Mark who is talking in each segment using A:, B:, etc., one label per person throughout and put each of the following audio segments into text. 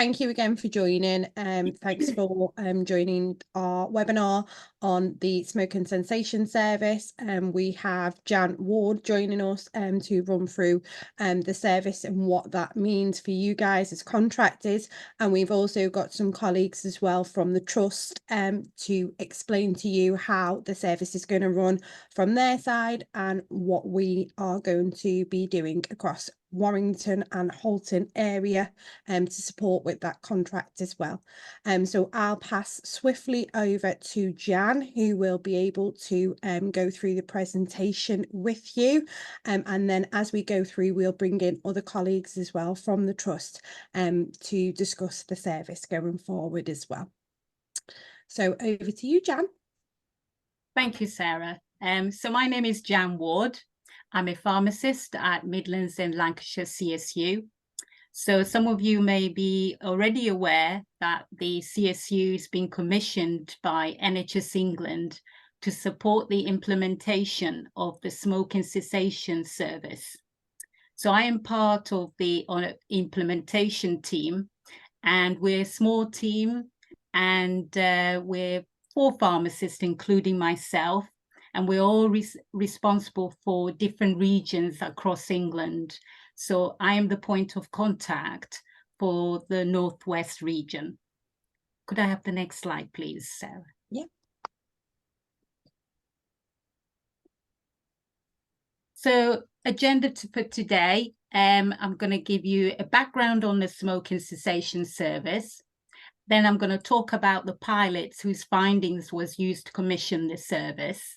A: Thank you again for joining. Thanks for joining our webinar on the Smoking Cessation Service. We have Jan Ward joining us to run through the service and what that means for you guys as contractors. And we've also got some colleagues as well from the Trust to explain to you how the service is going to run from their side and what we are going to be doing across Warrington and Halton area to support with that contract as well. So I'll pass swiftly over to Jan, who will be able to go through the presentation with you. And then as we go through, we'll bring in other colleagues as well from the Trust to discuss the service going forward as well. So over to you, Jan.
B: Thank you, Sarah. So my name is Jan Ward. I'm a pharmacist at Midlands and Lancashire CSU. So some of you may be already aware that the CSU is being commissioned by NHS England to support the implementation of the Smoking Cessation Service. So I am part of the implementation team, and we're a small team, and we're 4 pharmacists, including myself, and we're all responsible for different regions across England. So I am the point of contact for the Northwest region. Could I have the next slide, please, Sarah?
A: Yeah.
B: So agenda for today, I'm going to give you a background on the Smoking Cessation Service. Then I'm going to talk about the pilots whose findings was used to commission the service.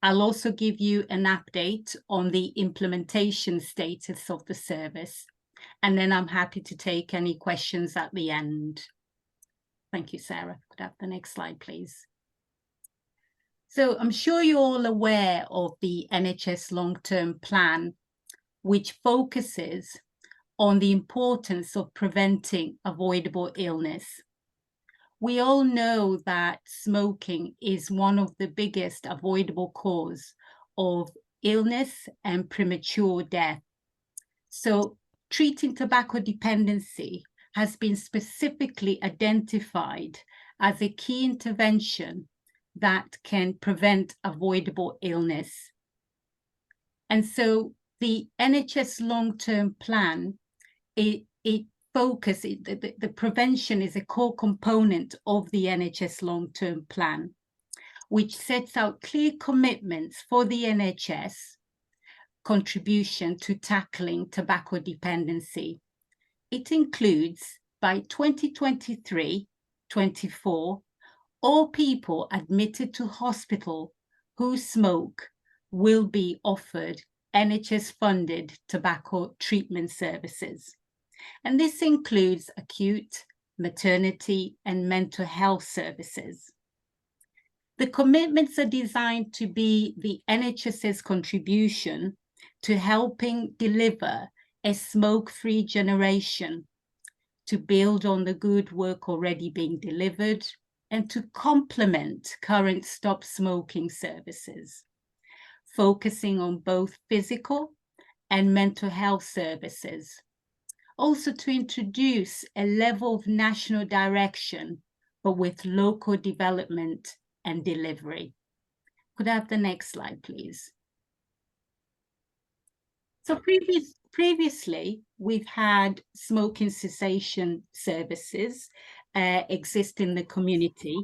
B: I'll also give you an update on the implementation status of the service, and then I'm happy to take any questions at the end. Thank you, Sarah. Could I have the next slide, please? So I'm sure you're all aware of the NHS long-term plan, which focuses on the importance of preventing avoidable illness. We all know that smoking is one of the biggest avoidable cause of illness and premature death. So treating tobacco dependency has been specifically identified as a key intervention that can prevent avoidable illness. And so the NHS long-term plan, the prevention is a core component of the NHS long-term plan, which sets out clear commitments for the NHS contribution to tackling tobacco dependency. It includes, by 2023-24, all people admitted to hospital who smoke will be offered NHS-funded tobacco treatment services. And this includes acute, maternity, and mental health services. The commitments are designed to be the NHS's contribution to helping deliver a smoke-free generation, to build on the good work already being delivered, and to complement current stop smoking services, focusing on both physical and mental health services. Also to introduce a level of national direction, but with local development and delivery. Could I have the next slide, please? So previously, we've had smoking cessation services exist in the community,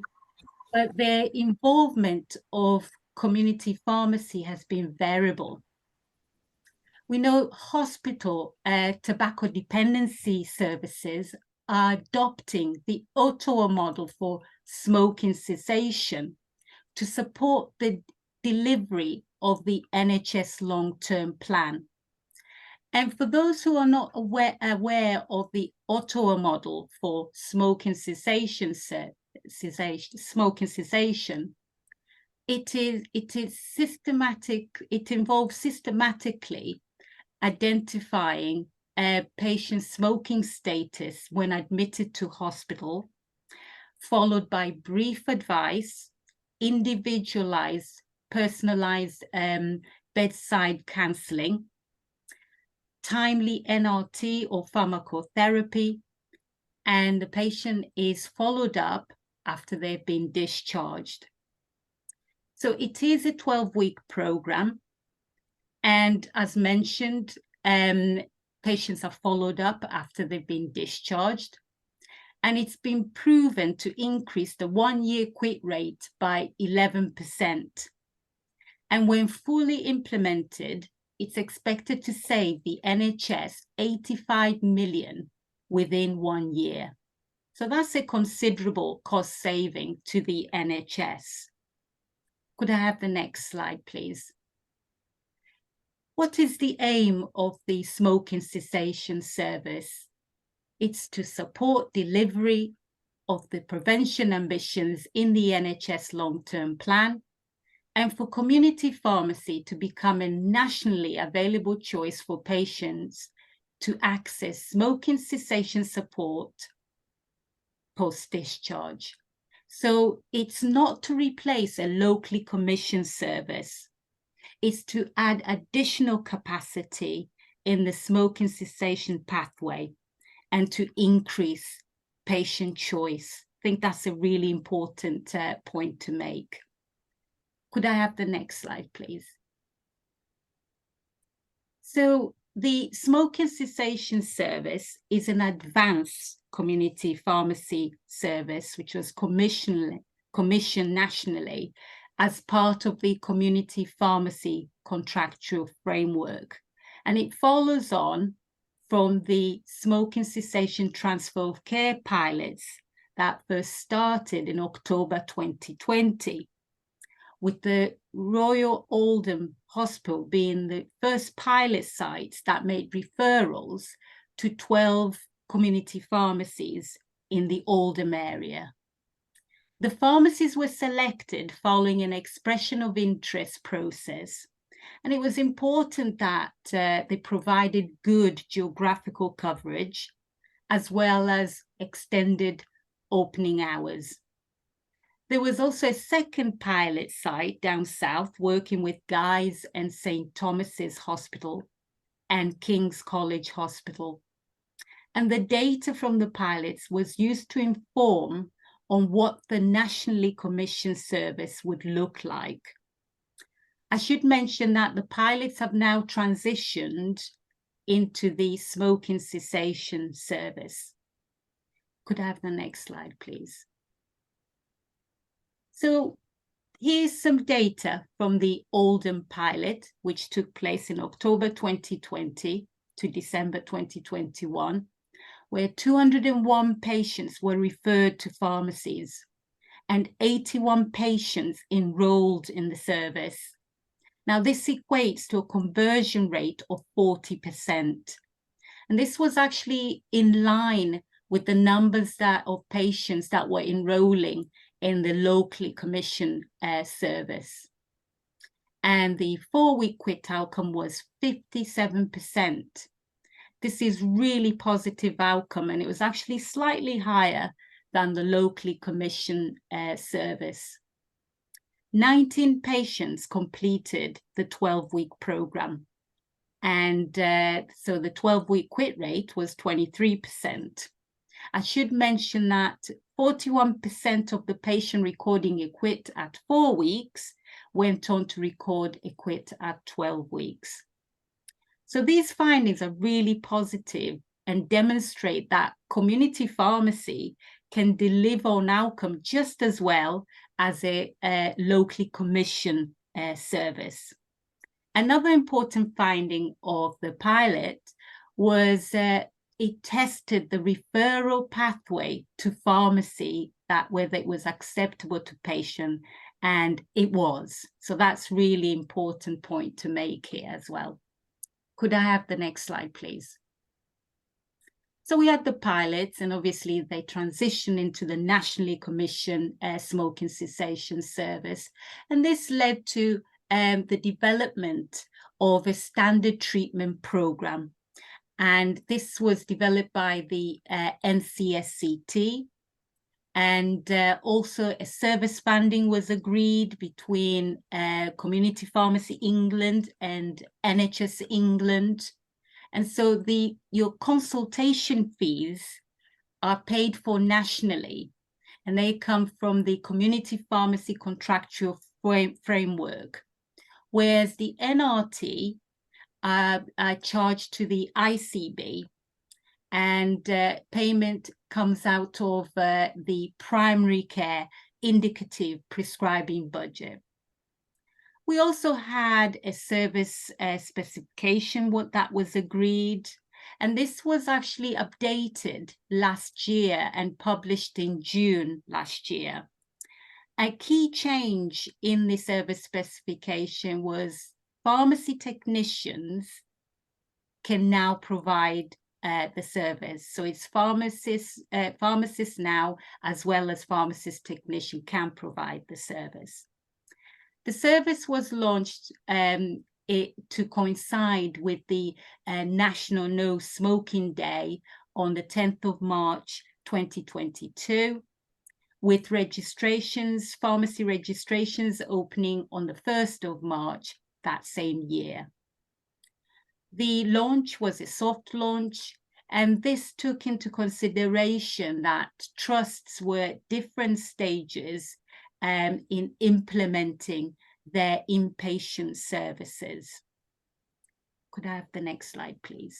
B: but their involvement of community pharmacy has been variable. We know hospital tobacco dependency services are adopting the Ottawa model for smoking cessation to support the delivery of the NHS long-term plan. And for those who are not aware of the Ottawa model for smoking cessation, it is systematic. It involves systematically identifying a patient's smoking status when admitted to hospital, followed by brief advice, individualized, personalized bedside counseling, timely NRT or pharmacotherapy, and the patient is followed up after they've been discharged. So it is a 12-week program. And as mentioned, patients are followed up after they've been discharged. And it's been proven to increase the 1-year quit rate by 11%. And when fully implemented, it's expected to save the NHS 85 million within 1 year. So that's a considerable cost saving to the NHS. Could I have the next slide, please? What is the aim of the Smoking Cessation Service? It's to support delivery of the prevention ambitions in the NHS long-term plan, and for community pharmacy to become a nationally available choice for patients to access smoking cessation support post-discharge. So it's not to replace a locally commissioned service. It's to add additional capacity in the smoking cessation pathway and to increase patient choice. I think that's a really important point to make. Could I have the next slide, please? So the Smoking Cessation Service is an advanced community pharmacy service, which was commissioned nationally as part of the community pharmacy contractual framework. And it follows on from the smoking cessation transfer of care pilots that first started in October 2020, with the Royal Oldham Hospital being the first pilot site that made referrals to 12 community pharmacies in the Oldham area. The pharmacies were selected following an expression of interest process, and it was important that they provided good geographical coverage as well as extended opening hours. There was also a second pilot site down south working with Guy's and St. Thomas's Hospital and King's College Hospital. And the data from the pilots was used to inform on what the nationally commissioned service would look like. I should mention that the pilots have now transitioned into the Smoking Cessation Service. Could I have the next slide, please? So here's some data from the Oldham pilot, which took place in October 2020 to December 2021, where 201 patients were referred to pharmacies and 81 patients enrolled in the service. Now, this equates to a conversion rate of 40%. And this was actually in line with the numbers of patients that were enrolling in the locally commissioned service. And the 4-week quit outcome was 57%. This is really positive outcome, and it was actually slightly higher than the locally commissioned service. 19 patients completed the 12-week program. And so the 12-week quit rate was 23%. I should mention that 41% of the patient recording a quit at 4 weeks went on to record a quit at 12 weeks. So these findings are really positive and demonstrate that community pharmacy can deliver on outcome just as well as a locally commissioned service. Another important finding of the pilot was it tested the referral pathway to pharmacy, that whether it was acceptable to patient, and it was. So that's really important point to make here as well. Could I have the next slide, please? So we had the pilots, and obviously they transitioned into the nationally commissioned smoking cessation service. And this led to the development of a standard treatment program. And this was developed by the NCSCT. And also a service funding was agreed between Community Pharmacy England and NHS England. And so your consultation fees are paid for nationally, and they come from the Community Pharmacy Contractual Framework, whereas the NRT are charged to the ICB, and payment comes out of the primary care indicative prescribing budget. We also had a service specification, what that was agreed, and this was actually updated last year and published in June last year. A key change in the service specification was pharmacy technicians can now provide the service. So it's pharmacists now, as well as pharmacist technician, can provide the service. The service was launched to coincide with the National No Smoking Day on the 10th of March 2022, with registrations, pharmacy registrations opening on the 1st of March that same year. The launch was a soft launch, and this took into consideration that trusts were at different stages in implementing their inpatient services. Could I have the next slide, please?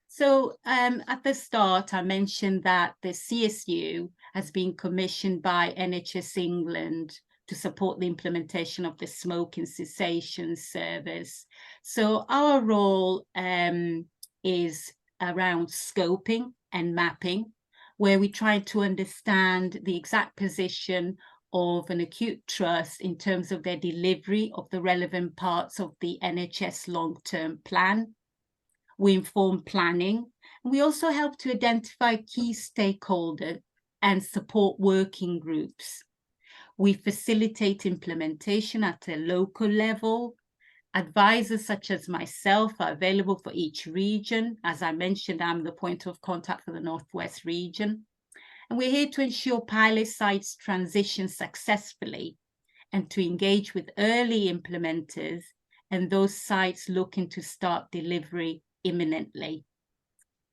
B: So at the start, I mentioned that the CSU has been commissioned by NHS England to support the implementation of the Smoking Cessation Service. So our role is around scoping and mapping, where we try to understand the exact position of an acute trust in terms of their delivery of the relevant parts of the NHS long-term plan. We inform planning, and we also help to identify key stakeholders and support working groups. We facilitate implementation at a local level. Advisors such as myself are available for each region. As I mentioned, I'm the point of contact for the Northwest region. And we're here to ensure pilot sites transition successfully and to engage with early implementers and those sites looking to start delivery imminently.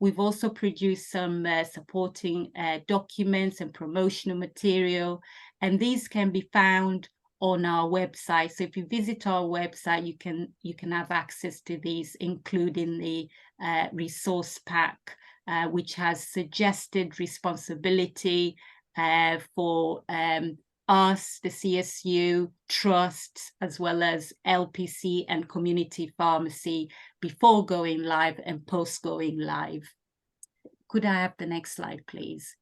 B: We've also produced some supporting documents and promotional material, and these can be found on our website. So if you visit our website, you can have access to these, including the resource pack, which has suggested responsibility for us, the CSU, trusts, as well as LPC and community pharmacy before going live and post going live. Could I have the next slide, please?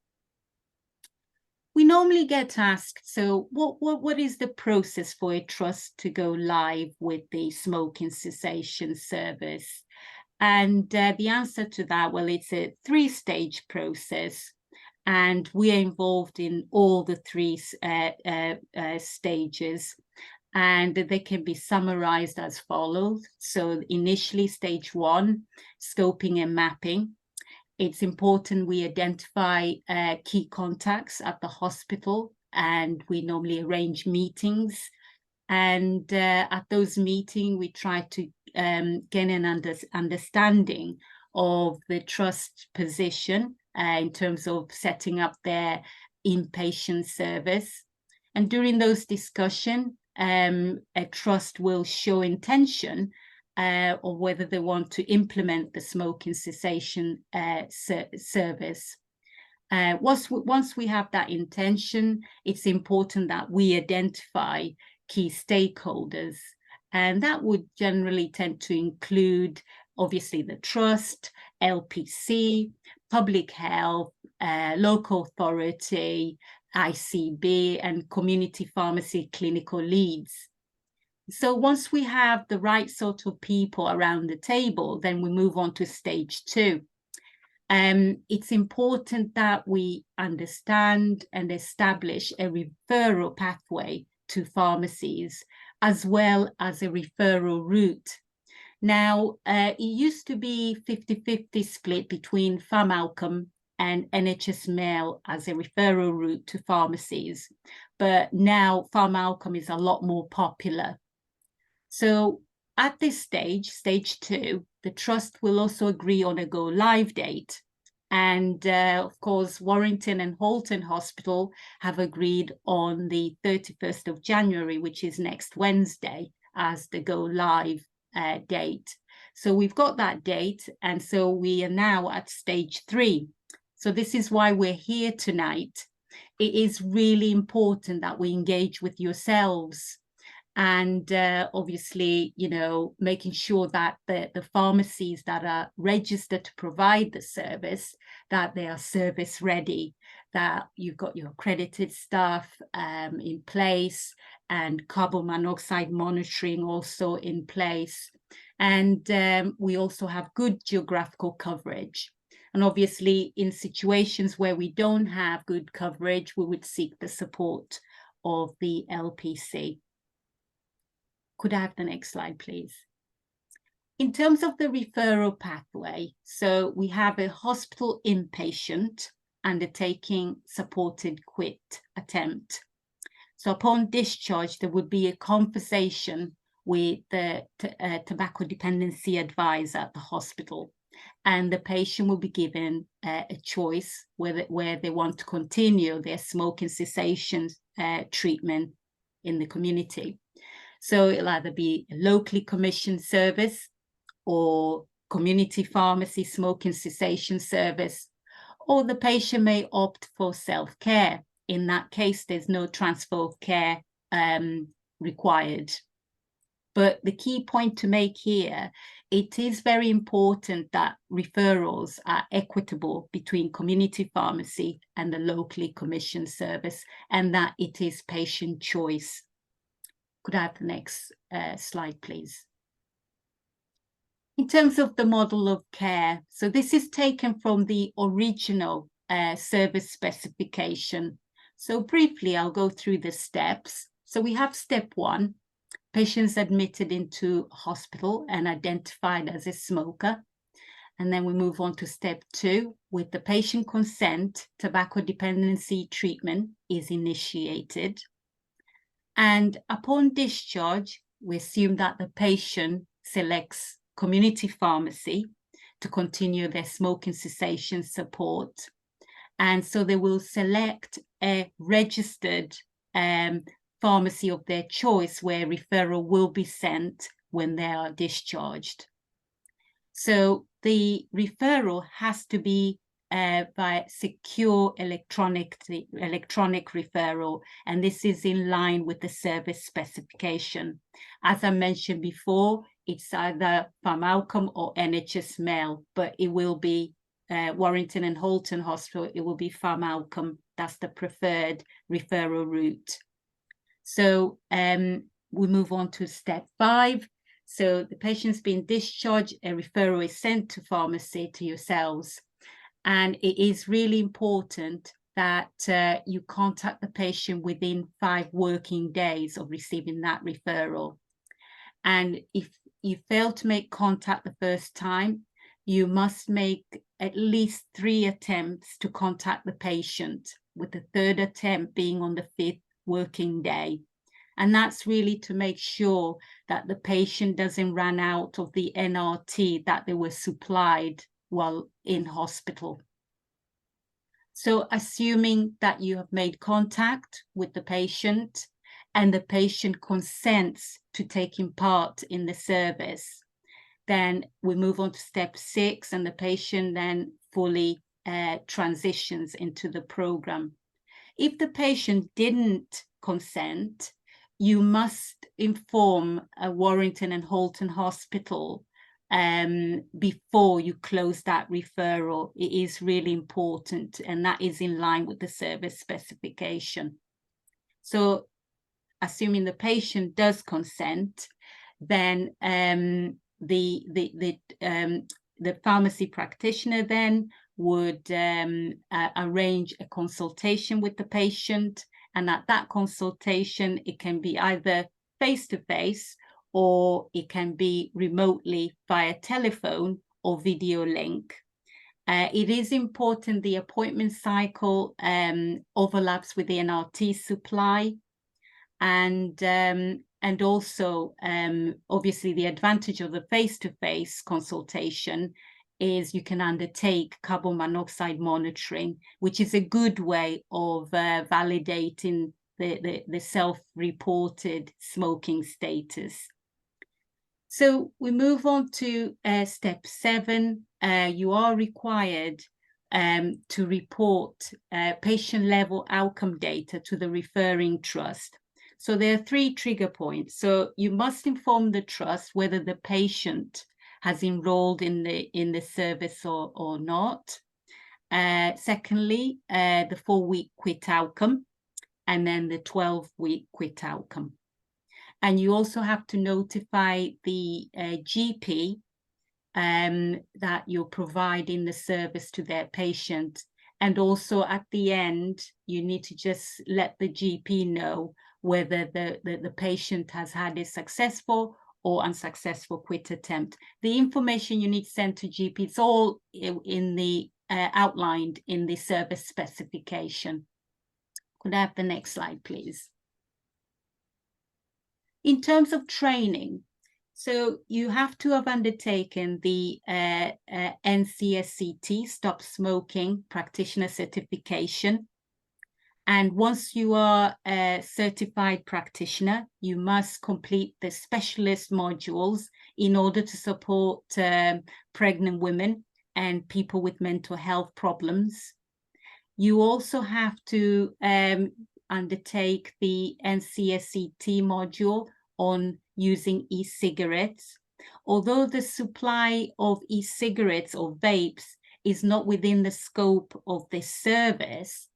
B: We normally get asked, so what is the process for a trust to go live with the Smoking Cessation Service? And the answer to that, well, it's a three-stage process, and we are involved in all the three stages, and they can be summarized as follows. So initially, stage one, scoping and mapping. It's important we identify key contacts at the hospital, and we normally arrange meetings. And at those meetings, we try to gain an understanding of the trust position in terms of setting up their inpatient service. And during those discussions, a trust will show intention or whether they want to implement the smoking cessation service. Once we have that intention, it's important that we identify key stakeholders, and that would generally tend to include, obviously, the trust, LPC, public health, local authority, ICB, and community pharmacy clinical leads. So once we have the right sort of people around the table, then we move on to stage two. It's important that we understand and establish a referral pathway to pharmacies, as well as a referral route. Now, it used to be 50-50 split between PharmOutcomes and NHS Mail as a referral route to pharmacies, but now PharmOutcomes is a lot more popular. So at this stage, stage two, the trust will also agree on a go live date, And of course, Warrington and Halton Hospital have agreed on the 31st of January, which is next Wednesday, as the go live date. So we've got that date, and so we are now at stage 3. So this is why we're here tonight. It is really important that we engage with yourselves, and obviously, you know, making sure that the pharmacies that are registered to provide the service, that they are service ready, that you've got your accredited staff in place, and carbon monoxide monitoring also in place. And we also have good geographical coverage. And obviously, in situations where we don't have good coverage, we would seek the support of the LPC. Could I have the next slide, please? In terms of the referral pathway, so we have a hospital inpatient undertaking supported quit attempt. So upon discharge, there would be a conversation with the tobacco dependency advisor at the hospital, and the patient will be given a choice where they want to continue their smoking cessation treatment in the community. So it'll either be a locally commissioned service or community pharmacy smoking cessation service, or the patient may opt for self-care. In that case, there's no transfer of care required. But the key point to make here, it is very important that referrals are equitable between community pharmacy and the locally commissioned service, and that it is patient choice. Could I have the next slide, please? In terms of the model of care, so this is taken from the original service specification. So briefly, I'll go through the steps. So we have step 1, patients admitted into hospital and identified as a smoker. And then we move on to step 2, with the patient consent, tobacco dependency treatment is initiated. And upon discharge, we assume that the patient selects community pharmacy to continue their smoking cessation support. And so they will select a registered pharmacy of their choice where referral will be sent when they are discharged. So the referral has to be by secure electronic referral, and this is in line with the service specification. As I mentioned before, it's either PharmOutcomes or NHS Mail, but it will be Warrington and Halton Hospital, it will be PharmOutcomes. That's the preferred referral route. So we move on to step 5. So the patient's been discharged, a referral is sent to pharmacy, to yourselves. And it is really important that you contact the patient within 5 working days of receiving that referral. And if you fail to make contact the first time, you must make at least 3 attempts to contact the patient, with the 3rd attempt being on the 5th working day. And that's really to make sure that the patient doesn't run out of the NRT that they were supplied while in hospital. So assuming that you have made contact with the patient and the patient consents to taking part in the service, then we move on to step 6, and the patient then fully transitions into the program. If the patient didn't consent, you must inform Warrington and Halton Hospital before you close that referral. It is really important, and that is in line with the service specification. So assuming the patient does consent, then the pharmacy practitioner then would arrange a consultation with the patient, and at that consultation it can be either face-to-face or it can be remotely via telephone or video link. It is important the appointment cycle overlaps with the NRT supply, and also obviously the advantage of the face-to-face consultation is you can undertake carbon monoxide monitoring, which is a good way of validating the self-reported smoking status. So we move on to step 7. You are required to report patient-level outcome data to the referring trust. So there are 3 trigger points. So you must inform the trust whether the patient has enrolled in the service or not. Secondly, the 4-week quit outcome, and then the 12-week quit outcome. And you also have to notify the GP that you're providing the service to their patient. And also at the end, you need to just let the GP know whether the patient has had a successful or unsuccessful quit attempt. The information you need to send to GP, it's all in the outlined in the service specification. Could I have the next slide, please? In terms of training, so you have to have undertaken the NCSCT, Stop Smoking Practitioner Certification. And once you are a certified practitioner, you must complete the specialist modules in order to support pregnant women and people with mental health problems. You also have to undertake the NCSCT module on using e-cigarettes. Although the supply of e-cigarettes or vapes is not within the scope of this service,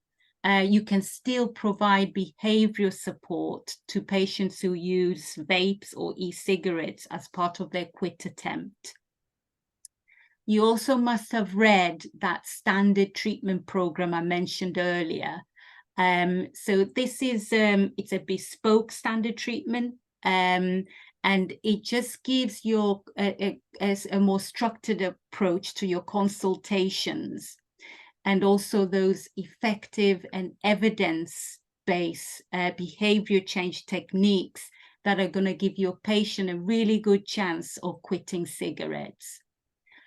B: you can still provide behavioral support to patients who use vapes or e-cigarettes as part of their quit attempt. You also must have read that standard treatment program I mentioned earlier. So this is, it's a bespoke standard treatment, and it just gives you a more structured approach to your consultations, and also those effective and evidence-based behavior change techniques that are going to give your patient a really good chance of quitting cigarettes.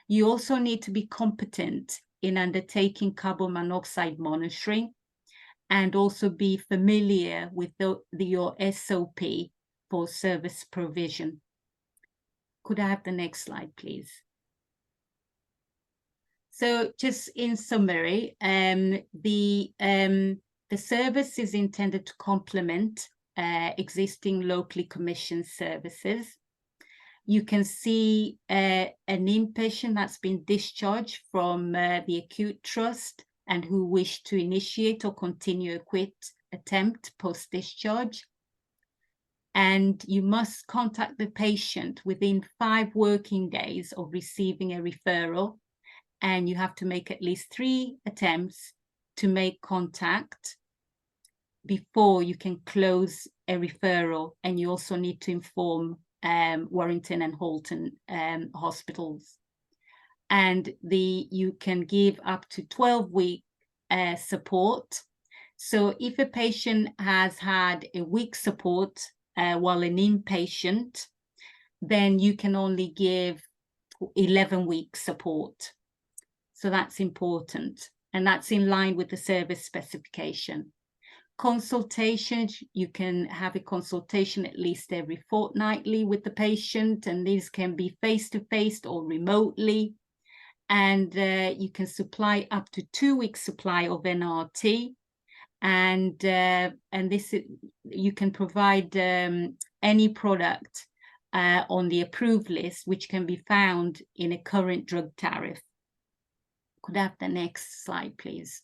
B: You also need to be competent in undertaking carbon monoxide monitoring, and also be familiar with your SOP for service provision. Could I have the next slide, please? So just in summary, the service is intended to complement existing locally commissioned services. You can see an inpatient that's been discharged from the acute trust and who wish to initiate or continue a quit attempt post-discharge. And you must contact the patient within 5 working days of receiving a referral, and you have to make at least 3 attempts to make contact before you can close a referral. And you also need to inform Warrington and Halton Hospitals. And you can give up to 12-week support. So if a patient has had a week support while an inpatient, then you can only give 11-week support. So that's important, and that's in line with the service specification. Consultations, you can have a consultation at least every fortnightly with the patient, and these can be face-to-face or remotely. And you can supply up to 2 weeks supply of NRT, and this you can provide any product on the approved list, which can be found in a current drug tariff. Could I have the next slide, please?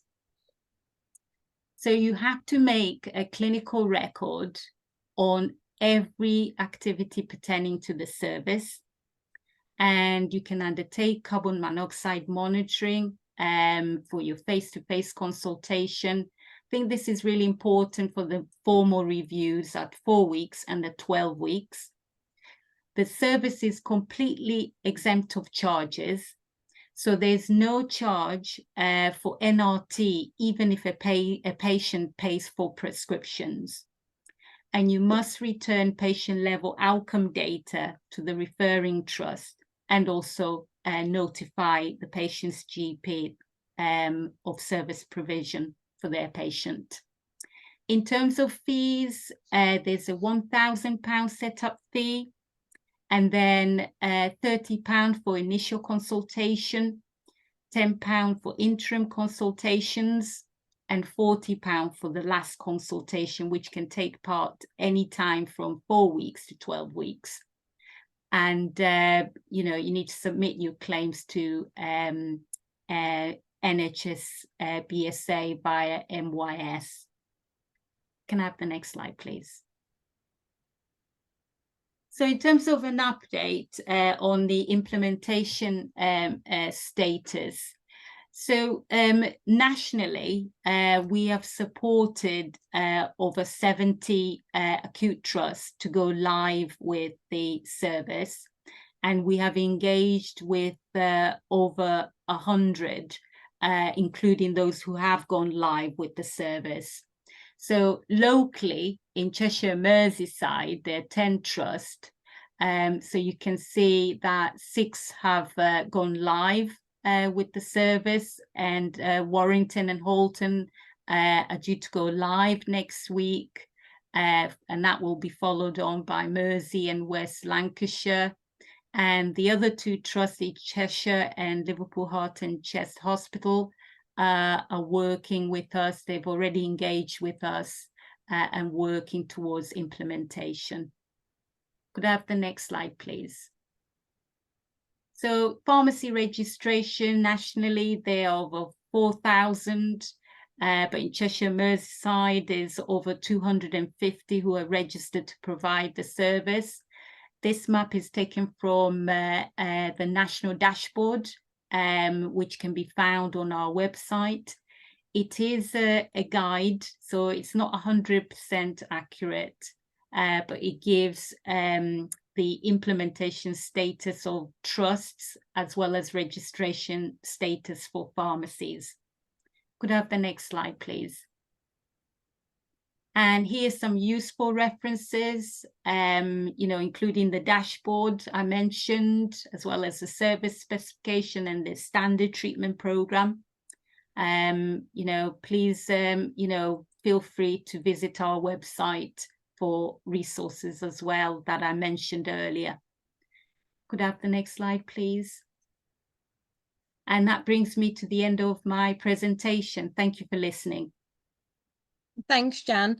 B: So you have to make a clinical record on every activity pertaining to the service, and you can undertake carbon monoxide monitoring for your face-to-face consultation. I think this is really important for the formal reviews at 4 weeks and at 12 weeks. The service is completely exempt of charges. So there's no charge for NRT, even if a patient pays for prescriptions. And you must return patient-level outcome data to the referring trust, and also notify the patient's GP of service provision for their patient. In terms of fees, there's a £1,000 setup fee, and then £30 for initial consultation, £10 for interim consultations, and £40 for the last consultation, which can take part any time from 4 weeks to 12 weeks. And you know, you need to submit your claims to NHS BSA via MYS. Can I have the next slide, please? So in terms of an update on the implementation status, so nationally, we have supported over 70 acute trusts to go live with the service, and we have engaged with over 100, including those who have gone live with the service. So locally in Cheshire Merseyside, there are 10 trusts. So you can see that 6 have gone live with the service, and Warrington and Halton are due to go live next week, and that will be followed on by Mersey and West Lancashire. And the other 2 trusts, Cheshire and Liverpool Heart and Chest Hospital, are working with us. They've already engaged with us and working towards implementation. Could I have the next slide, please? So pharmacy registration nationally, there are over 4,000, but in Cheshire Merseyside, there's over 250 who are registered to provide the service. This map is taken from the national dashboard, which can be found on our website. It is a guide, so it's not 100% accurate, but it gives the implementation status of trusts as well as registration status for pharmacies. Could I have the next slide, please? And here's some useful references, you know, including the dashboard I mentioned, as well as the service specification and the standard treatment program. You know, please, you know, feel free to visit our website for resources as well that I mentioned earlier. Could I have the next slide, please? And that brings me to the end of my presentation. Thank you for listening.
A: Thanks, Jan.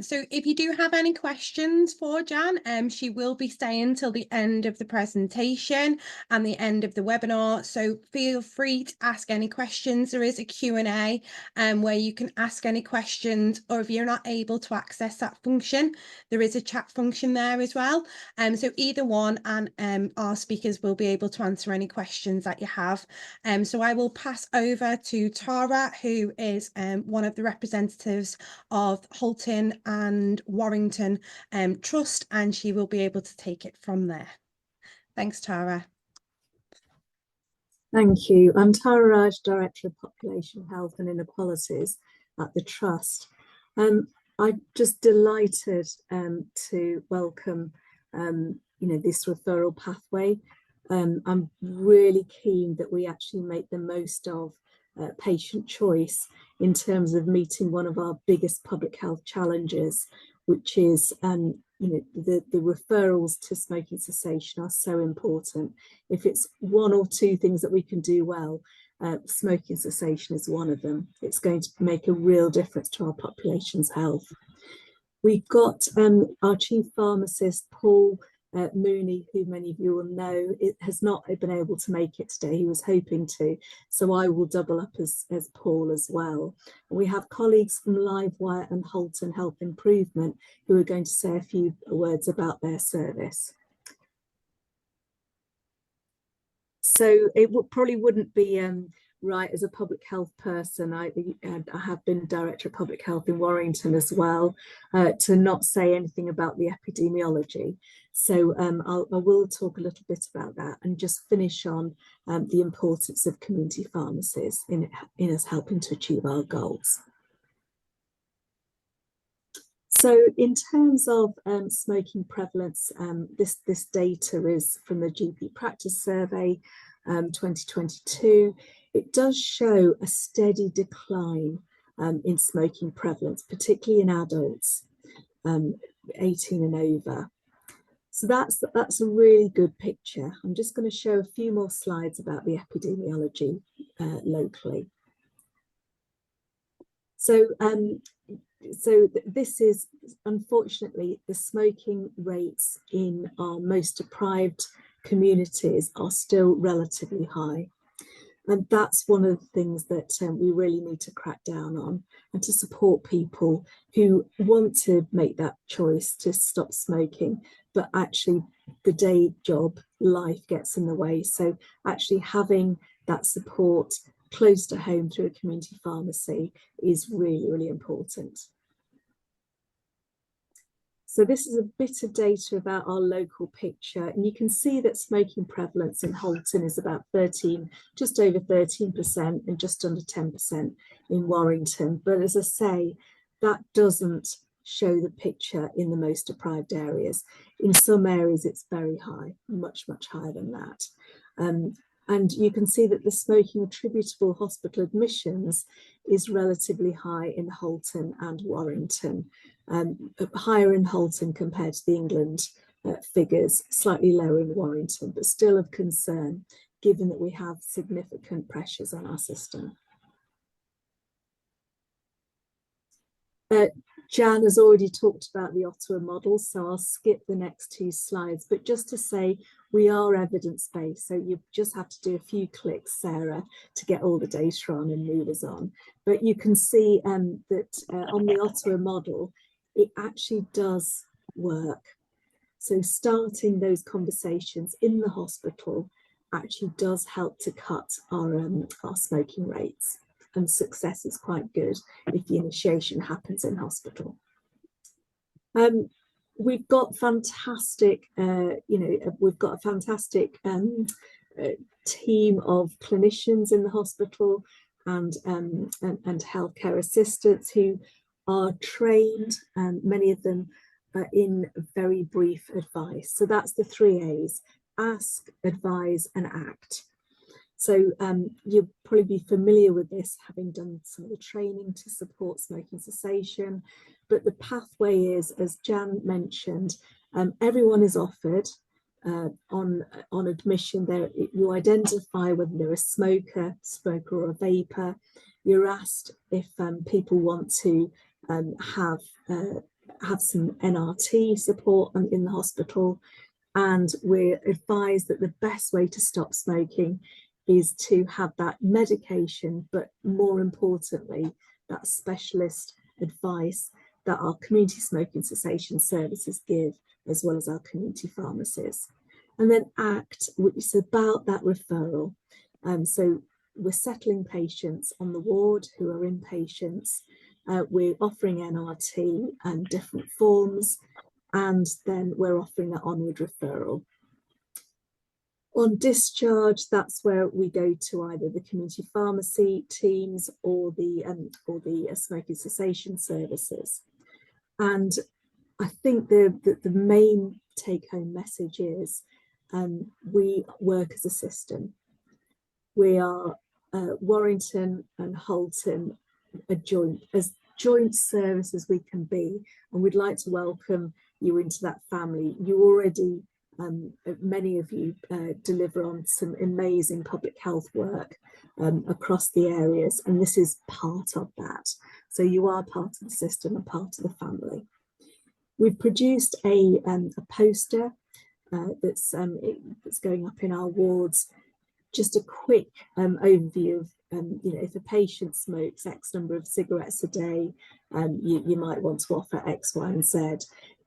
A: So if you do have any questions for Jan, she will be staying till the end of the presentation and the end of the webinar. So feel free to ask any questions. There is a Q&A where you can ask any questions, or if you're not able to access that function, there is a chat function there as well. So either one, and our speakers will be able to answer any questions that you have. So I will pass over to Tara, who is one of the representatives of Halton and Warrington Trust, and she will be able to take it from there. Thanks, Tara.
C: Thank you. I'm Tara Raj, Director of Population Health and Inner Policies at the Trust. I'm just delighted to welcome you know, this referral pathway. I'm really keen that we actually make the most of patient choice in terms of meeting one of our biggest public health challenges, which is you know, the referrals to smoking cessation are so important. If it's 1 or 2 things that we can do well, smoking cessation is one of them. It's going to make a real difference to our population's health. We've got our Chief Pharmacist, Paul Mooney, who many of you will know, it has not been able to make it today. He was hoping to, so I will double up as Paul as well. We have colleagues from Livewire and Halton Health Improvement who are going to say a few words about their service. So it probably wouldn't be right as a public health person, I have been Director of Public Health in Warrington as well, to not say anything about the epidemiology. So I will talk a little bit about that and just finish on the importance of community pharmacies in us helping to achieve our goals. So in terms of smoking prevalence, this data is from the GP practice survey. 2022, it does show a steady decline in smoking prevalence, particularly in adults 18 and over. So that's a really good picture. I'm just going to show a few more slides about the epidemiology locally. So this is, unfortunately, the smoking rates in our most deprived communities are still relatively high. And that's one of the things that we really need to crack down on, and to support people who want to make that choice to stop smoking, but actually the day job life gets in the way. So actually having that support close to home through a community pharmacy is really, really important. So this is a bit of data about our local picture, and you can see that smoking prevalence in Halton is about just over 13% and just under 10% in Warrington. But as I say, that doesn't show the picture in the most deprived areas. In some areas it's very high, much, much higher than that. And you can see that the smoking attributable hospital admissions is relatively high in Halton and Warrington, higher in Halton compared to the England figures, slightly lower in Warrington, but still of concern, given that we have significant pressures on our system. Jan has already talked about the Ottawa model, so I'll skip the next two slides, but just to say we are evidence-based, so you just have to do a few clicks, Sarah, to get all the data on and move us on. But you can see that on the Ottawa model, it actually does work. So starting those conversations in the hospital actually does help to cut our smoking rates. And success is quite good if the initiation happens in hospital. We've got fantastic, we've got a fantastic team of clinicians in the hospital and healthcare assistants who are trained, many of them in very brief advice. So that's the 3 A's: ask, advise, and act. So you'll probably be familiar with this, having done some of the training to support smoking cessation. But the pathway is, as Jan mentioned, everyone is offered on admission. There, you identify whether they're a smoker or a vapor. You're asked if people want to have some NRT support in the hospital, and we're advised that the best way to stop smoking is to have that medication, but more importantly, that specialist advice that our community smoking cessation services give, as well as our community pharmacies. And then ACT, which is about that referral. So we're settling patients on the ward who are inpatients. We're offering NRT and different forms, and then we're offering that onward referral. On discharge, that's where we go to either the community pharmacy teams or the smoking cessation services. And I think the main take-home message is we work as a system. We are Warrington and Halton as joint service as we can be, and we'd like to welcome you into that family. You already, many of you deliver on some amazing public health work across the areas, and this is part of that. So you are part of the system and part of the family. We've produced a poster that's going up in our wards. Just a quick overview of, if a patient smokes X number of cigarettes a day, you might want to offer X, Y, and Z.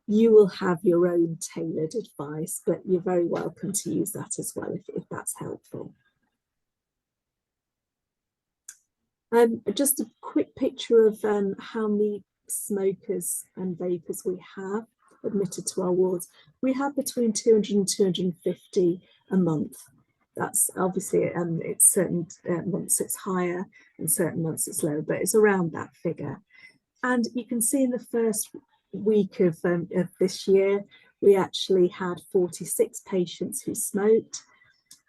C: You will have your own tailored advice, but you're very welcome to use that as well if that's helpful. Just a quick picture of how many smokers and vapors we have admitted to our wards. We have between 200 and 250 a month. That's obviously, it's certain months it's higher and certain months it's lower, but it's around that figure. And you can see in the first week of this year, we actually had 46 patients who smoked.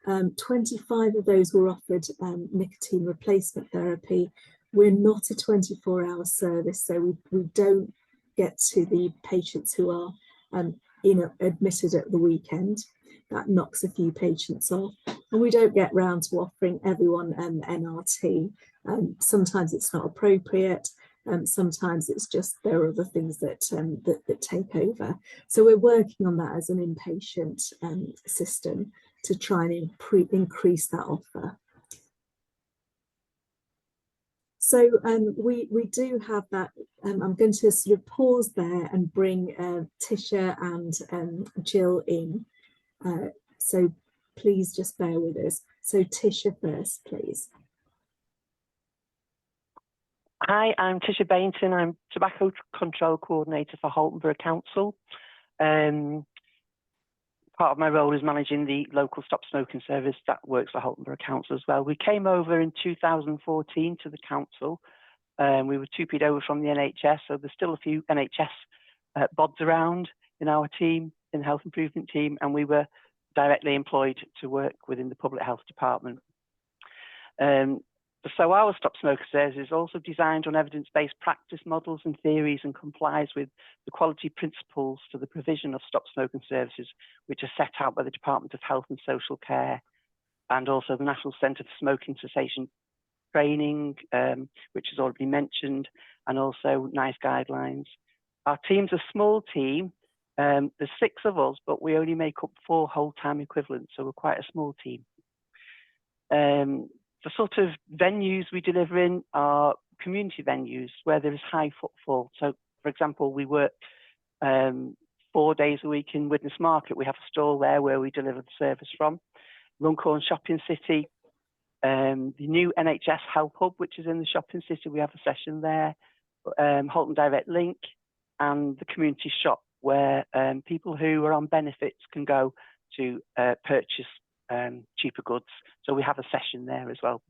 C: 25 of those were offered nicotine replacement therapy. We're not a 24-hour service, so we don't get to the patients who are admitted at the weekend. That knocks a few patients off, and we don't get round to offering everyone NRT. Sometimes it's not appropriate. Sometimes it's just there are other things that take over. So we're working on that as an inpatient system to try and increase that offer. So we do have that. I'm going to sort of pause there and bring Tisha and Jill in. So please just bear with us. So Tisha first, please.
D: Hi, I'm Tisha Bainton. I'm Tobacco Control Coordinator for Halton Borough Council. Part of my role is managing the local stop smoking service that works for Halton Borough Council as well. We came over in 2014 to the council. We were 2P'd over from the NHS, so there's still a few NHS bods around in our team, in the health improvement team, and we were directly employed to work within the public health department. So our Stop Smoker Service is also designed on evidence-based practice models and theories and complies with the quality principles for the provision of stop smoking services, which are set out by the Department of Health and Social Care, and also the National Centre for Smoking Cessation Training, which has already been mentioned, and also NICE guidelines. Our team's a small team. There's 6 of us, but we only make up 4 whole-time equivalents, so we're quite a small team. The sort of venues we deliver in are community venues where there is high footfall. So, for example, we work 4 days a week in Widnes Market. We have a stall there where we deliver the service from. Runcorn Shopping City, the new NHS Help Hub, which is in the shopping city, we have a session there. Halton Direct Link, and the community shop where people who are on benefits can go to purchase cheaper goods. So we have a session there as well.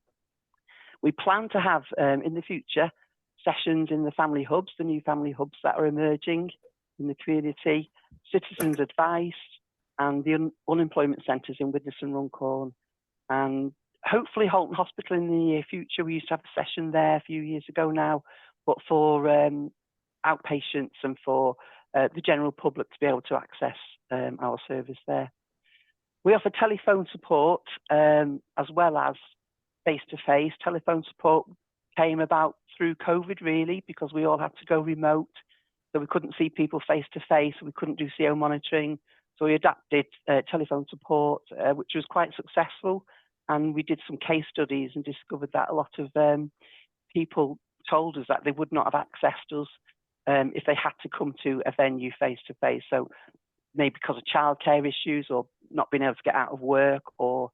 D: We plan to have in the future sessions in the family hubs, the new family hubs that are emerging in the community, citizens advice, and the unemployment centres in Widnes and Runcorn. And hopefully Halton Hospital in the near future. We used to have a session there a few years ago now, but for outpatients and for the general public to be able to access our service there. We offer telephone support as well as face-to-face. Telephone support came about through COVID, really, because we all had to go remote. So we couldn't see people face-to-face. We couldn't do CO monitoring. So we adapted telephone support, which was quite successful. And we did some case studies and discovered that a lot of people told us that they would not have accessed us if they had to come to a venue face-to-face. So maybe because of childcare issues or not being able to get out of work or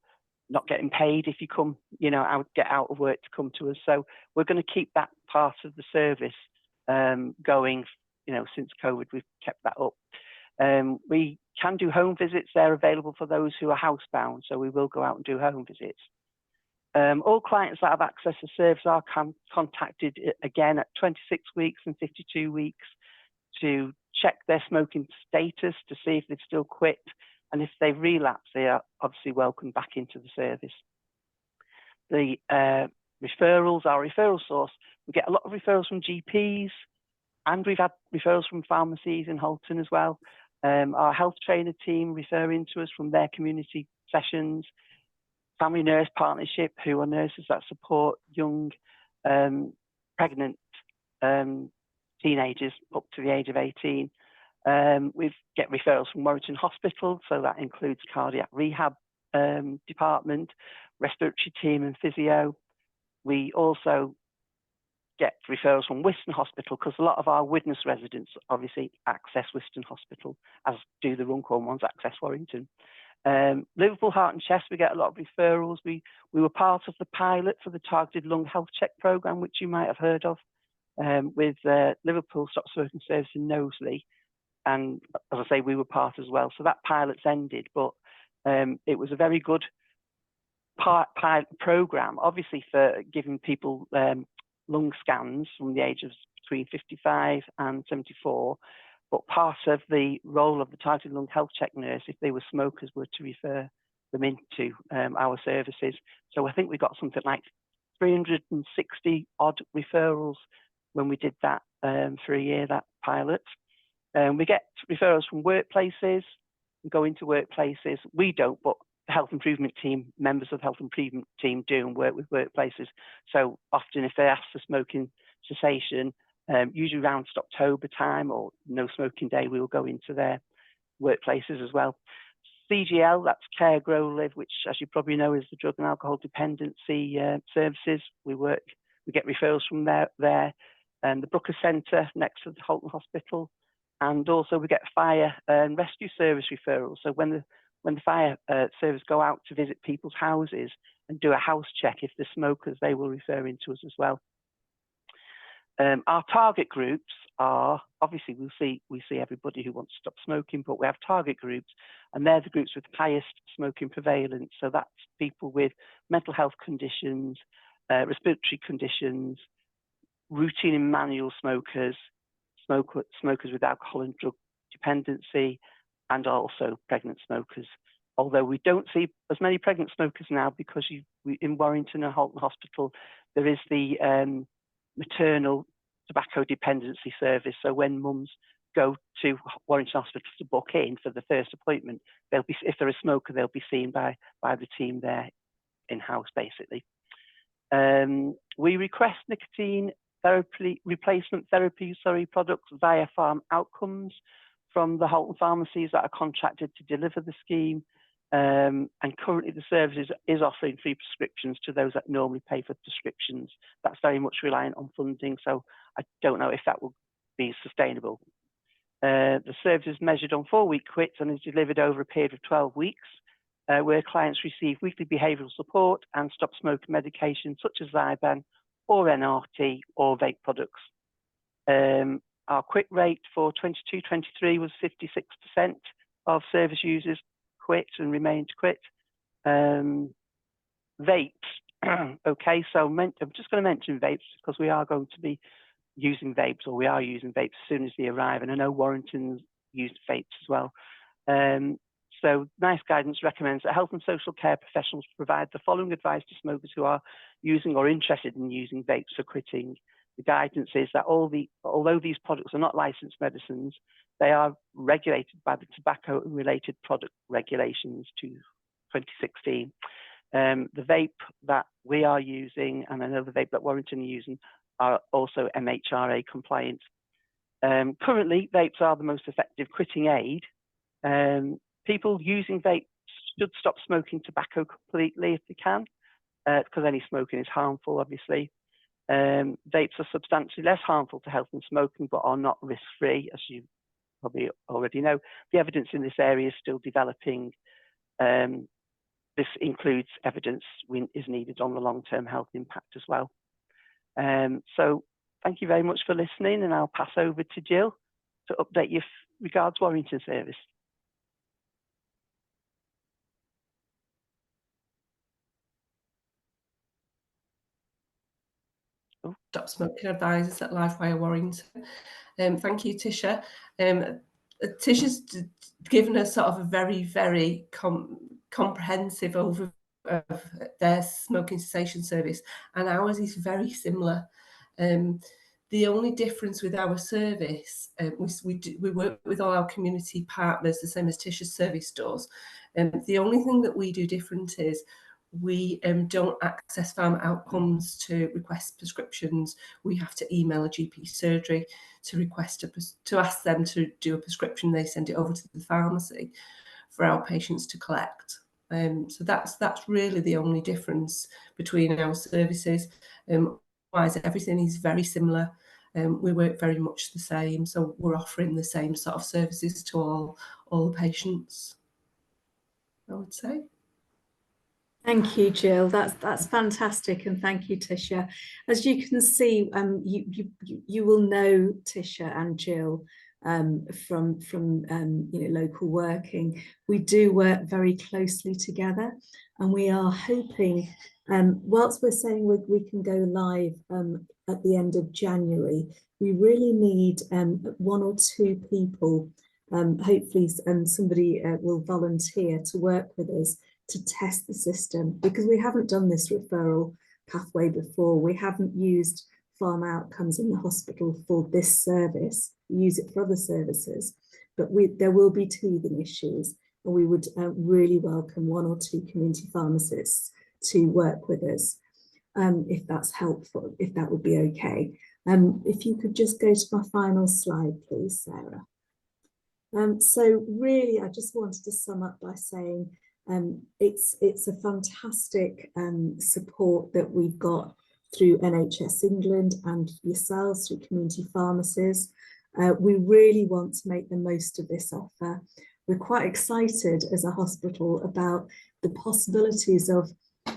D: not getting paid if you come, get out of work to come to us. So we're going to keep that part of the service going, since COVID, we've kept that up. We can do home visits. They're available for those who are housebound, so we will go out and do home visits. All clients that have access to service are contacted again at 26 weeks and 52 weeks to check their smoking status to see if they've still quit, and if they've relapsed, they are obviously welcomed back into the service. The referrals, our referral source, we get a lot of referrals from GPs, and we've had referrals from pharmacies in Halton as well. Our health trainer team referring to us from their community sessions. Family Nurse Partnership, who are nurses that support young pregnant teenagers up to the age of 18. We get referrals from Warrington Hospital, so that includes cardiac rehab department, respiratory team and physio. We also get referrals from Wiston Hospital because a lot of our Widnes residents obviously access Wiston Hospital, as do the Runcorn ones access Warrington. Liverpool Heart and Chest, we get a lot of referrals. We were part of the pilot for the targeted lung health check programme, which you might have heard of, with Liverpool Stop Smoking Service in Knowsley. And as I say, we were part as well. So that pilot's ended, but it was a very good pilot programme, obviously for giving people lung scans from the age of between 55 and 74. But part of the role of the targeted lung health check nurse, if they were smokers, were to refer them into our services. So I think we got something like 360 odd referrals when we did that for a year, that pilot. We get referrals from workplaces. We go into workplaces. We don't, but the health improvement team, members of the health improvement team do and work with workplaces. So often if they ask for smoking cessation, usually around October time or No Smoking Day, we will go into their workplaces as well. CGL, that's Care, Grow, Live, which, as you probably know, is the drug and alcohol dependency services. We get referrals from there. And the Brooker Centre next to the Halton Hospital, and also we get fire and rescue service referrals. So when the fire service go out to visit people's houses and do a house check, if they're smokers, they will refer into us as well. Our target groups are, obviously we see everybody who wants to stop smoking, but we have target groups, and they're the groups with highest smoking prevalence. So that's people with mental health conditions, respiratory conditions, routine and manual smokers, smokers with alcohol and drug dependency, and also pregnant smokers. Although we don't see as many pregnant smokers now, because in Warrington and Halton Hospital, there is the maternal tobacco dependency service. So when mums go to Warrington Hospital to book in for the first appointment, if they're a smoker, they'll be seen by the team there in-house, basically. We request nicotine replacement therapy products via PharmOutcomes from the Halton pharmacies that are contracted to deliver the scheme. And currently the service is offering free prescriptions to those that normally pay for prescriptions. That's very much reliant on funding, so I don't know if that will be sustainable. The service is measured on 4-week quits and is delivered over a period of 12 weeks, where clients receive weekly behavioural support and stop smoking medication such as Zyban or NRT or vape products. Our quit rate for 22-23 was 56% of service users quit and remained quit. Vapes, okay, so I'm just going to mention vapes because we are going to be using vapes, or we are using vapes as soon as they arrive, and I know Warrington's used vapes as well. So NICE guidance recommends that health and social care professionals provide the following advice to smokers who are using or interested in using vapes for quitting. The guidance is that although these products are not licensed medicines, they are regulated by the Tobacco and Related Product Regulations to 2016. The vape that we are using, and I know the vape that Warrington are using, are also MHRA compliant. Currently, vapes are the most effective quitting aid. People using vapes should stop smoking tobacco completely if they can, because any smoking is harmful, obviously. Vapes are substantially less harmful to health than smoking, but are not risk-free, as you probably already know. The evidence in this area is still developing. This includes evidence is needed on the long-term health impact as well. So thank you very much for listening, and I'll pass over to Jill to update you regards Warrington service.
E: Stop Smoking Advisors at LifeWire Warrington. Thank you, Tisha. Tisha's given us sort of a very, very comprehensive overview of their smoking cessation service, and ours is very similar. The only difference with our service, we work with all our community partners, the same as Tisha's service does. The only thing that we do different is we don't access PharmOutcomes to request prescriptions. We have to email a GP surgery to request to ask them to do a prescription. They send it over to the pharmacy for our patients to collect. So that's really the only difference between our services. Otherwise, everything is very similar. We work very much the same, so we're offering the same sort of services to all the patients, I would say.
C: Thank you, Jill. That's fantastic, and thank you, Tisha. As you can see, you will know Tisha and Jill from local working. We do work very closely together, and we are hoping, whilst we're saying we can go live at the end of January, we really need 1 or 2 people. Hopefully, somebody will volunteer to work with us to test the system, because we haven't done this referral pathway before. We haven't used PharmOutcomes in the hospital for this service. We use it for other services, but there will be teething issues, and we would really welcome 1 or 2 community pharmacists to work with us, if that's helpful, if that would be okay. If you could just go to my final slide, please, Sarah. So really, I just wanted to sum up by saying it's a fantastic support that we've got through NHS England and yourselves through community pharmacies. We really want to make the most of this offer. We're quite excited as a hospital about the possibilities of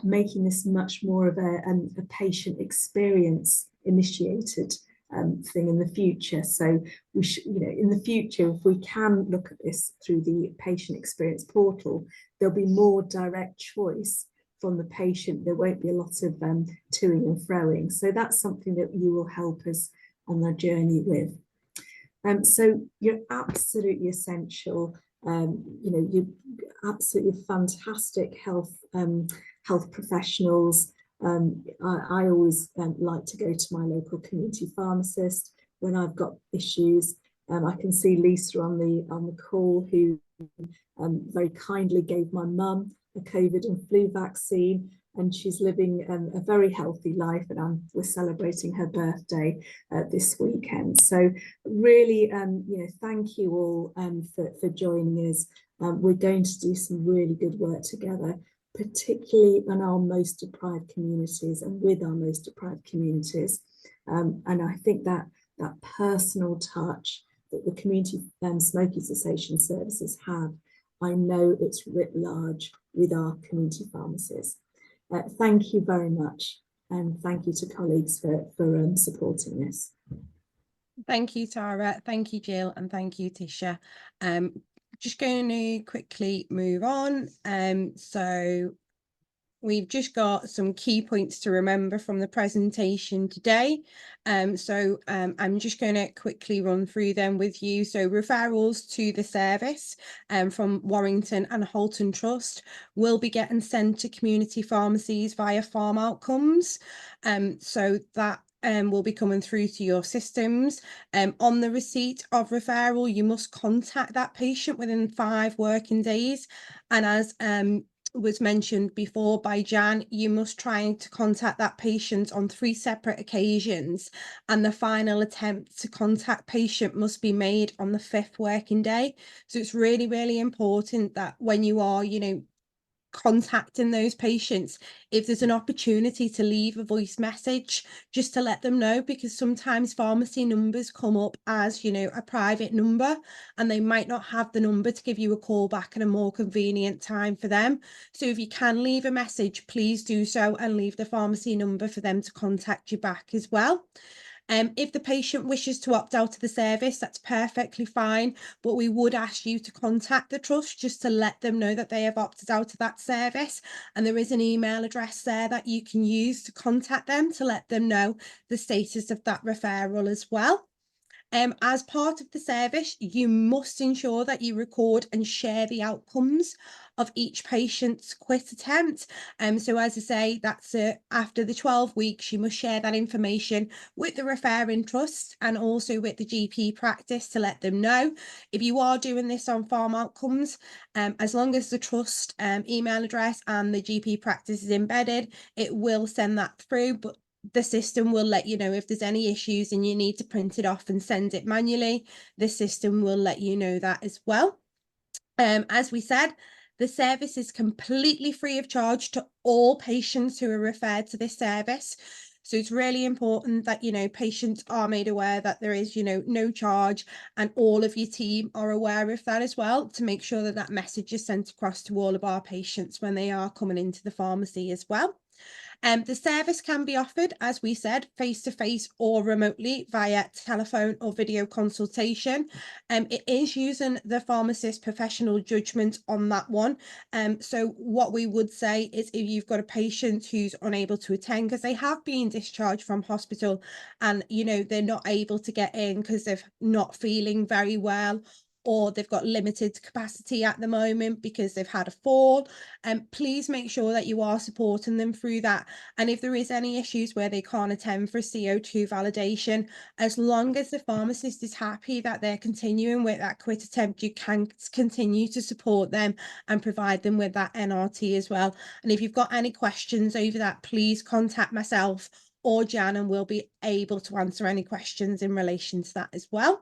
C: making this much more of a patient experience initiated thing in the future. So we should, in the future, if we can look at this through the patient experience portal, there'll be more direct choice from the patient. There won't be a lot of toing and froing. So that's something that you will help us on the journey with. So you're absolutely essential. You're absolutely fantastic health professionals. I always like to go to my local community pharmacist when I've got issues. I can see Lisa on the call, who very kindly gave my mum a COVID and flu vaccine, and she's living a very healthy life, and we're celebrating her birthday this weekend. So really, thank you all for joining us. We're going to do some really good work together, particularly in our most deprived communities and with our most deprived communities. And I think that personal touch that the community smoking cessation services have, I know it's writ large with our community pharmacies. Thank you very much, and thank you to colleagues for supporting this.
A: Thank you, Tara. Thank you, Jill, and thank you, Tisha. Just going to quickly move on. So we've just got some key points to remember from the presentation today. I'm just going to quickly run through them with you. So referrals to the service from Warrington and Halton Trust will be getting sent to community pharmacies via PharmOutcomes. So that will be coming through to your systems. On the receipt of referral, you must contact that patient within 5 working days. And as was mentioned before by Jan, you must try to contact that patient on 3 separate occasions, and the final attempt to contact patient must be made on the 5th working day. So it's really, really important that when you are, contacting those patients, if there's an opportunity to leave a voice message, just to let them know, because sometimes pharmacy numbers come up as a private number, and they might not have the number to give you a call back at a more convenient time for them. So if you can leave a message, please do so, and leave the pharmacy number for them to contact you back as well. If the patient wishes to opt out of the service, that's perfectly fine, but we would ask you to contact the trust just to let them know that they have opted out of that service, and there is an email address there that you can use to contact them to let them know the status of that referral as well. As part of the service, you must ensure that you record and share the outcomes of each patient's quit attempt. So as I say, that's after the 12 weeks, you must share that information with the referring trust and also with the GP practice to let them know. If you are doing this on PharmOutcomes, as long as the trust email address and the GP practice is embedded, it will send that through, but the system will let you know if there's any issues and you need to print it off and send it manually. The system will let you know that as well. As we said, the service is completely free of charge to all patients who are referred to this service. So it's really important that, patients are made aware that there is, no charge, and all of your team are aware of that as well, to make sure that that message is sent across to all of our patients when they are coming into the pharmacy as well. The service can be offered, as we said, face-to-face or remotely via telephone or video consultation. It is using the pharmacist's professional judgment on that one. So what we would say is, if you've got a patient who's unable to attend because they have been discharged from hospital and, they're not able to get in because they're not feeling very well, or they've got limited capacity at the moment because they've had a fall, please make sure that you are supporting them through that. And if there is any issues where they can't attend for CO2 validation, as long as the pharmacist is happy that they're continuing with that quit attempt, you can continue to support them and provide them with that NRT as well. And if you've got any questions over that, please contact myself or Jan, and we'll be able to answer any questions in relation to that as well.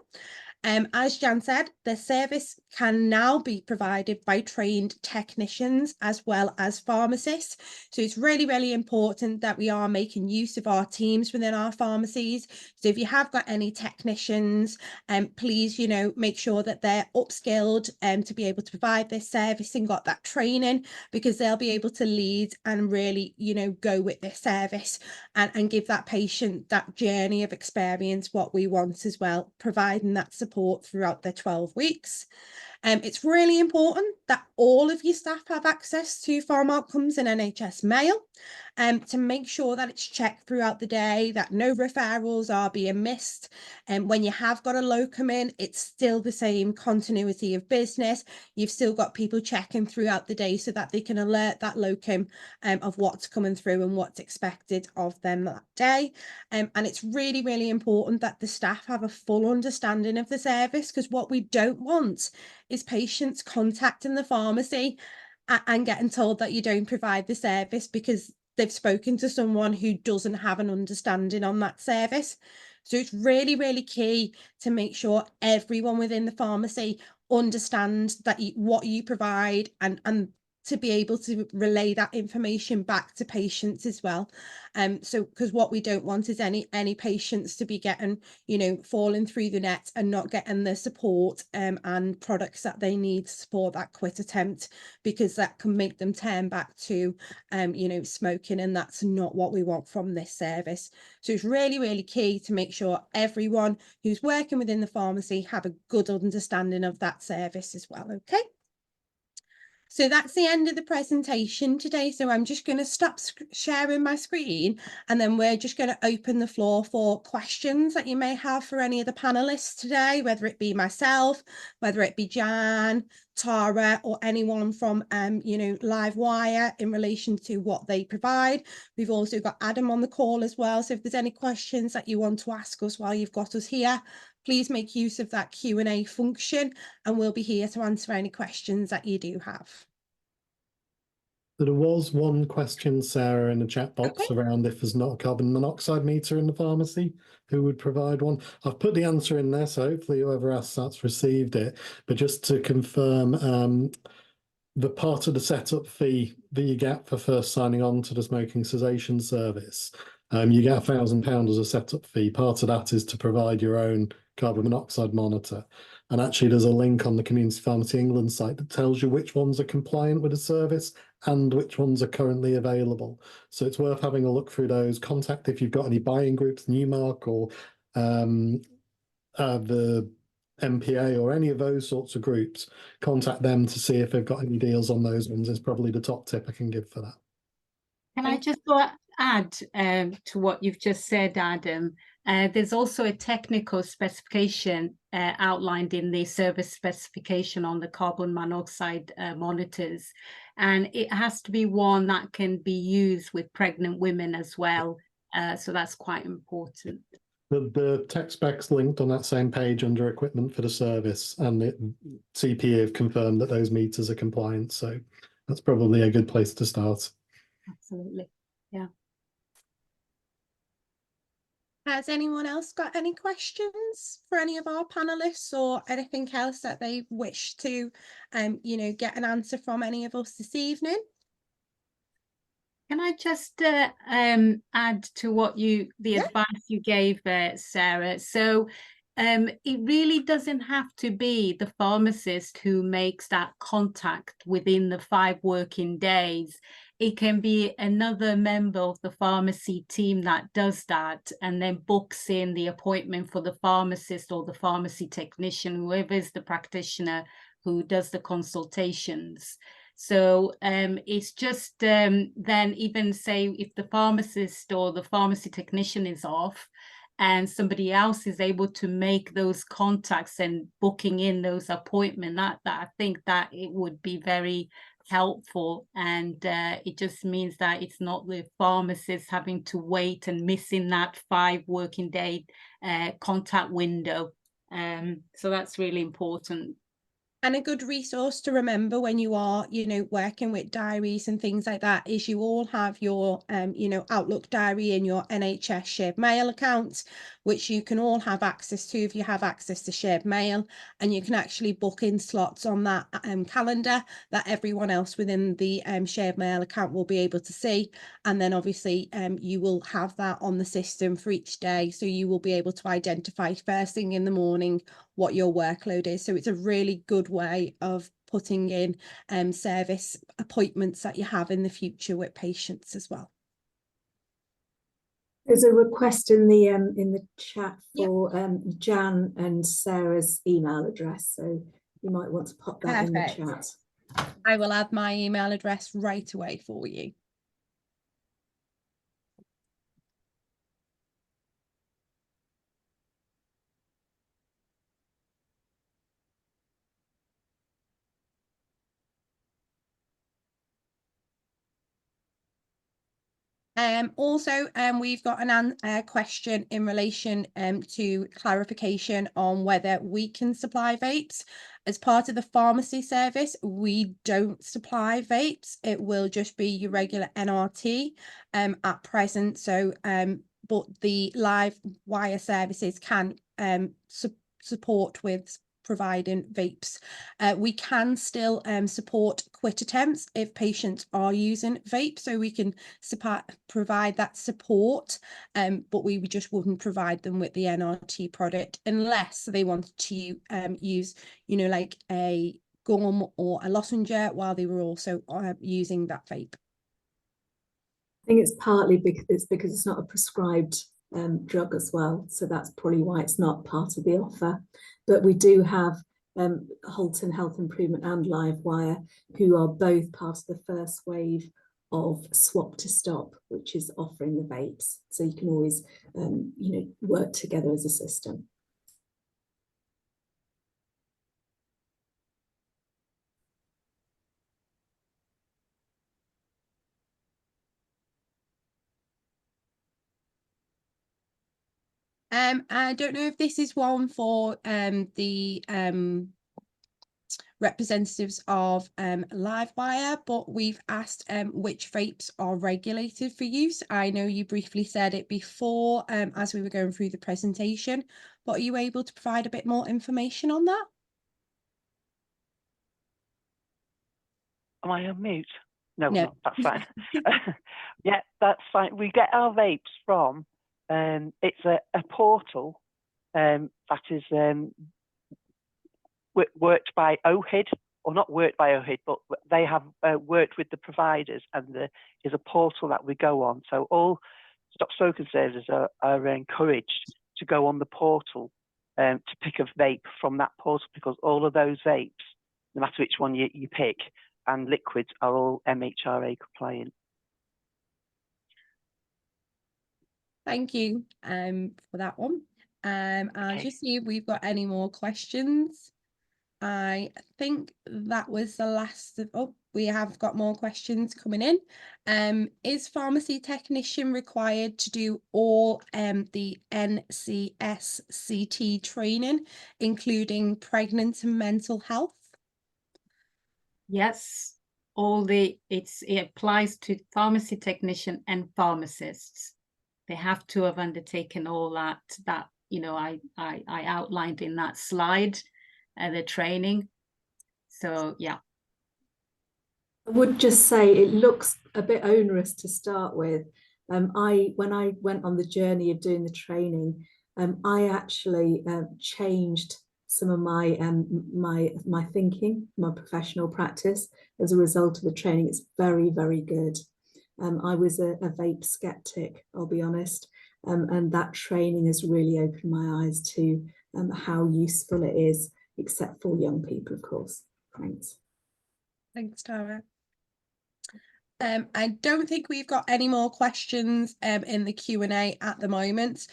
A: As Jan said, the service can now be provided by trained technicians as well as pharmacists. So it's really, really important that we are making use of our teams within our pharmacies. So if you have got any technicians, please, you know, make sure that they're upskilled to be able to provide this service and got that training, because they'll be able to lead and really, you know, go with this service and give that patient that journey of experience what we want as well, providing that support throughout their 12 weeks. It's really important that all of your staff have access to PharmOutcomes and NHS Mail, to make sure that it's checked throughout the day, that no referrals are being missed. And when you have got a locum in, it's still the same continuity of business. You've still got people checking throughout the day so that they can alert that locum of what's coming through and what's expected of them that day. And it's really, really important that the staff have a full understanding of the service, because what we don't want is patients contacting the pharmacy and getting told that you don't provide the service because they've spoken to someone who doesn't have an understanding on that service. So it's really, really key to make sure everyone within the pharmacy understands that what you provide, and to be able to relay that information back to patients as well. So because what we don't want is any patients to be getting, you know, falling through the net and not getting the support and products that they need to support that quit attempt, because that can make them turn back to you know, smoking, and that's not what we want from this service. So it's really, really key to make sure everyone who's working within the pharmacy have a good understanding of that service as well. Okay. So that's the end of the presentation today. So I'm just going to stop sharing my screen, and then we're just going to open the floor for questions that you may have for any of the panelists today, whether it be myself, whether it be Jan, Tara, or anyone from you know, Livewire in relation to what they provide. We've also got Adam on the call as well. So if there's any questions that you want to ask us while you've got us here, please make use of that Q&A function, and we'll be here to answer any questions that you do have.
F: There was one question, Sarah, in the chat box around if there's not a carbon monoxide meter in the pharmacy, who would provide one? I've put the answer in there, so hopefully whoever asked that's received it. But just to confirm, the part of the setup fee that you get for first signing on to the smoking cessation service, you get £1,000 as a setup fee. Part of that is to provide your own carbon monoxide monitor. And actually, there's a link on the Community Pharmacy England site that tells you which ones are compliant with the service and which ones are currently available. So it's worth having a look through those. Contact if you've got any buying groups, Newmark or the MPA or any of those sorts of groups. Contact them to see if they've got any deals on those ones. Is probably the top tip I can give for that.
B: Can I just add to what you've just said, Adam? There's also a technical specification outlined in the service specification on the carbon monoxide monitors, and it has to be one that can be used with pregnant women as well. So that's quite important.
F: The tech specs linked on that same page under equipment for the service, and the CPE have confirmed that those meters are compliant. So that's probably a good place to start.
B: Absolutely. Yeah.
A: Has anyone else got any questions for any of our panelists, or anything else that they wish to, you know, get an answer from any of us this evening?
B: Can I just add to what the advice you gave, Sarah? So it really doesn't have to be the pharmacist who makes that contact within the 5 working days. It can be another member of the pharmacy team that does that, and then books in the appointment for the pharmacist or the pharmacy technician, whoever is the practitioner who does the consultations. So it's just then, even say if the pharmacist or the pharmacy technician is off, and somebody else is able to make those contacts and booking in those appointments, that I think that it would be very helpful, and it just means that it's not the pharmacist having to wait and missing that 5 working day contact window. So that's really important.
A: And a good resource to remember when you are, you know, working with diaries and things like that is you all have your, you know, Outlook diary in your NHS shared mail account, which you can all have access to if you have access to shared mail, and you can actually book in slots on that calendar that everyone else within the shared mail account will be able to see. And then obviously you will have that on the system for each day. So you will be able to identify first thing in the morning what your workload is. So it's a really good way of putting in service appointments that you have in the future with patients as well.
C: There's a request in the chat for Jan and Sarah's email address, so you might want to pop that in the chat.
A: I will add my email address right away for you. Also, we've got a question in relation to clarification on whether we can supply vapes. As part of the pharmacy service, we don't supply vapes. It will just be your regular NRT at present. So, but the live wire services can support with providing vapes. We can still support quit attempts if patients are using vape, so we can provide that support, but we just wouldn't provide them with the NRT product unless they wanted to use, you know, like a gum or a lozenge while they were also using that vape.
C: I think it's partly because it's not a prescribed drug as well, so that's probably why it's not part of the offer. But we do have Halton Health Improvement and Livewire, who are both part of the first wave of Swap to Stop, which is offering the vapes. So you can always, you know, work together as a system.
A: I don't know if this is one for the representatives of Livewire, but we've asked which vapes are regulated for use. I know you briefly said it before as we were going through the presentation, but are you able to provide a bit more information on that?
D: Am I on mute? No,
A: No.
D: not, that's fine. Yeah, that's fine. We get our vapes from, it's a portal that is worked by OHID, or not worked by OHID, but they have worked with the providers, and there is a portal that we go on. So all Stop Smoking services are encouraged to go on the portal to pick a vape from that portal, because all of those vapes, no matter which one you pick, and liquids are all MHRA compliant.
A: Thank you for that one. I'll just see if we've got any more questions. I think that was the last of, oh, we have got more questions coming in. Is pharmacy technician required to do all the NCSCT training, including pregnant and mental health?
B: Yes, it applies to pharmacy technician and pharmacists. They have to have undertaken all that you know I outlined in that slide, the training. So yeah.
C: I would just say it looks a bit onerous to start with. When I went on the journey of doing the training, I actually changed some of my my thinking, my professional practice as a result of the training. It's very, very good. I was a vape skeptic, I'll be honest, and that training has really opened my eyes to how useful it is, except for young people, of course. Thanks.
A: Thanks, Tara. I don't think we've got any more questions in the Q&A at the moment.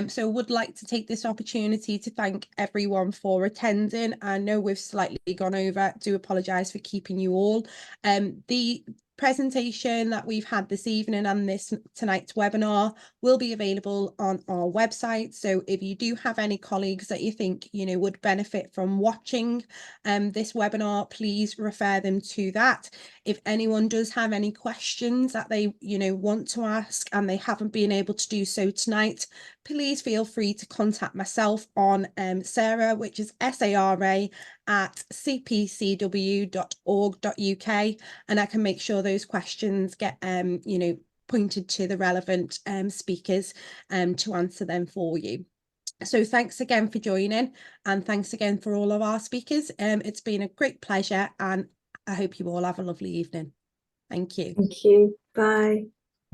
A: So would like to take this opportunity to thank everyone for attending. I know we've slightly gone over, do apologise for keeping you all. The presentation that we've had this evening and tonight's webinar will be available on our website. So if you do have any colleagues that you think would benefit from watching this webinar, please refer them to that. If anyone does have any questions that they want to ask and they haven't been able to do so tonight, please feel free to contact myself on Sarah, which is SARA at cpcw.org.uk, and I can make sure those questions get pointed to the relevant speakers to answer them for you. So thanks again for joining, and thanks again for all of our speakers. It's been a great pleasure, and I hope you all have a lovely evening. Thank you.
C: Thank you. Bye.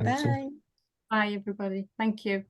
F: Thanks all.
A: Bye.
B: Bye, everybody. Thank you.